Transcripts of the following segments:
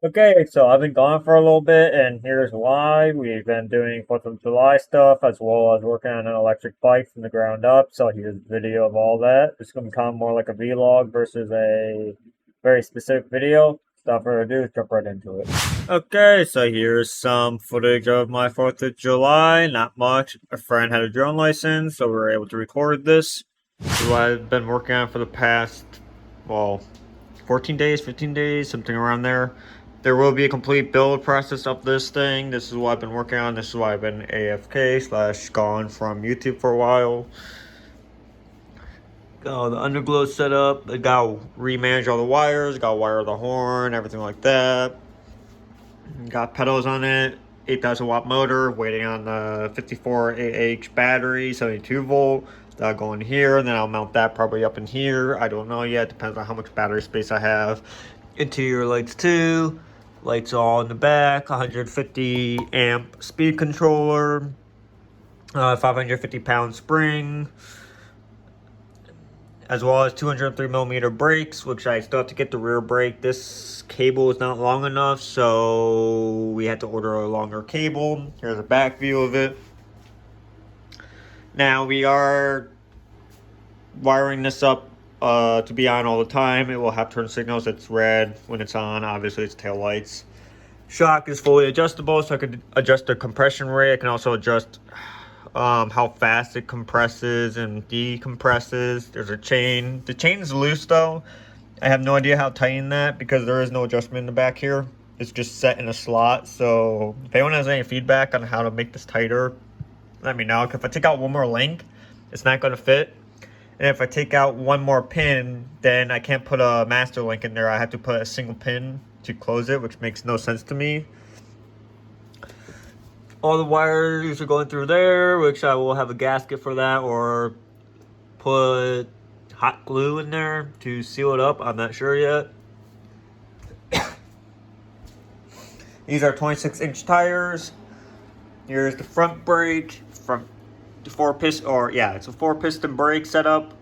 Okay, so I've been gone for a little bit, and here's why. We've been doing 4th of July stuff as well as working on an electric bike from the ground up. So here's a video of all that. It's going to become more like a vlog versus a very specific video. Without further ado, jump right into it. Okay, so here's some footage of my 4th of July. Not much. A friend had a drone license, so we were able to record this. This is what I've been working on for the past, well, 14 days, 15 days, something around there. There will be a complete build process of this thing. This is what I've been working on. This is why I've been AFK slash gone from YouTube for a while. Got the underglow set up. I gotta remanage all the wires. Gotta wire the horn, everything like that. Got pedals on it. 8,000 watt motor. Waiting on the 54 AH battery, 72 volt. That'll go in here, and then I'll mount that probably up in here. I don't know yet. Depends on how much battery space I have. Interior lights too. Lights all in the back. 150 amp speed controller. 550 pound spring. As well as 203 millimeter brakes, which I still have to get the rear brake. This cable is not long enough, so we had to order a longer cable. Here's a back view of it. Now we are wiring this up to be on all the time. It will have turn signals. It's red when it's on. Obviously, it's tail lights. Shock is fully adjustable, so I could adjust the compression rate. I can also adjust how fast it compresses and decompresses. There's a chain. The chain's loose though. I have no idea how to tighten that because there is no adjustment in the back here. It's just set in a slot. So if anyone has any feedback on how to make this tighter, let me know. Because if I take out one more link, it's not going to fit. And if I take out one more pin, then I can't put a master link in there. I have to put a single pin to close it, which makes no sense to me. All the wires are going through there, which I will have a gasket for that, or put hot glue in there to seal it up. I'm not sure yet. These are 26-inch tires. Here's the front brake, front four piston, or yeah, it's a 4-piston brake setup.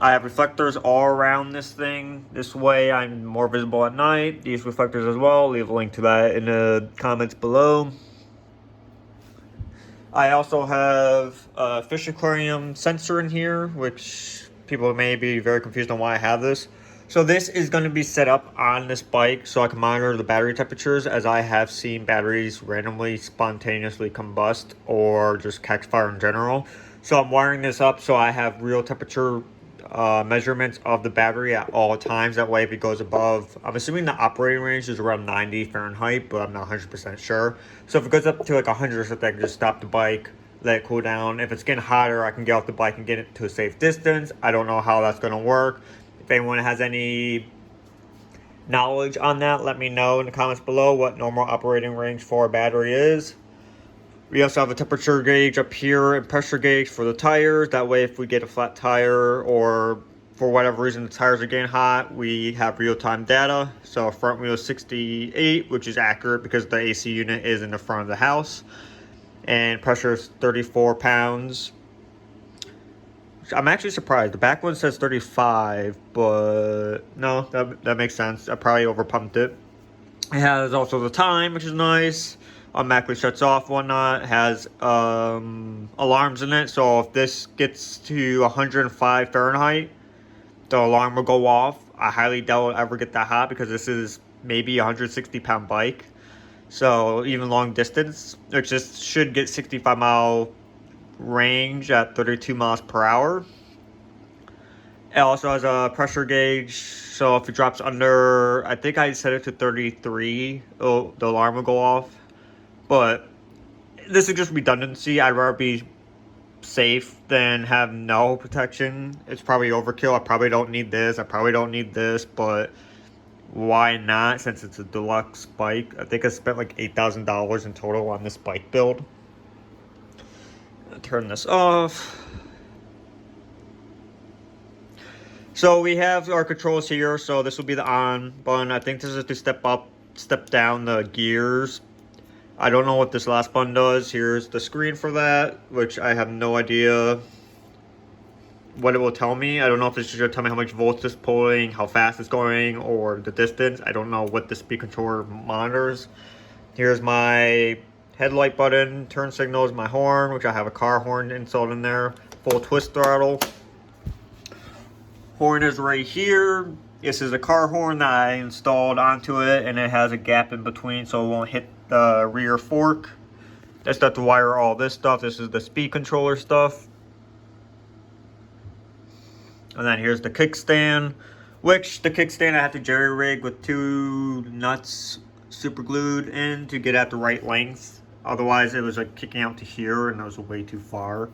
I have reflectors all around this thing. This way I'm more visible at night. These reflectors as well. Leave a link to that in the comments below. I also have a fish aquarium sensor in here, which people may be very confused on why I have this. So this is going to be set up on this bike so I can monitor the battery temperatures, as I have seen batteries randomly spontaneously combust or just catch fire in general. So I'm wiring this up so I have real temperature measurements of the battery at all times. That way if it goes above, I'm assuming the operating range is around 90 Fahrenheit, but I'm not 100% sure. So if it goes up to like 100 or something, I can just stop the bike, let it cool down. If it's getting hotter, I can get off the bike and get it to a safe distance. I don't know how that's going to work. If anyone has any knowledge on that, let me know in the comments below what normal operating range for a battery is. We also have a temperature gauge up here and pressure gauge for the tires. That way if we get a flat tire or for whatever reason the tires are getting hot, we have real-time data. So front wheel is 68, which is accurate because the AC unit is in the front of the house. And pressure is 34 pounds. I'm actually surprised. The back one says 35, but no, that makes sense. I probably overpumped it. It has also the time, which is nice. Automatically shuts off, whatnot. It has alarms in it, so if this gets to 105 Fahrenheit, the alarm will go off. I highly doubt it'll ever get that hot because this is maybe a 160-pound bike. So even long distance, it just should get 65-mile range at 32 miles per hour. It also has a pressure gauge, so if it drops under, I think I set it to 33, the alarm will go off. But this is just redundancy. I'd rather be safe than have no protection. It's probably overkill. I probably don't need this. I probably don't need this, but why not, since it's a deluxe bike? I think I spent like $8,000 in total on this bike build. Turn this off. So we have our controls here. So this will be the on button. I think this is to step up, step down the gears. I don't know what this last button does. Here's the screen for that, which I have no idea. what it will tell me. I don't know if it's just going to tell me how much volts it's pulling, how fast it's going, or the distance. I don't know what the speed controller monitors. Here's my headlight button, turn signals, my horn, which I have a car horn installed in there, full twist throttle. Horn is right here. This is a car horn that I installed onto it, and it has a gap in between so it won't hit the rear fork. That's not to wire all this stuff. This is the speed controller stuff. And then here's the kickstand, which the kickstand I had to jerry rig with 2 nuts super glued in to get at the right length. Otherwise it was like kicking out to here and it was way too far.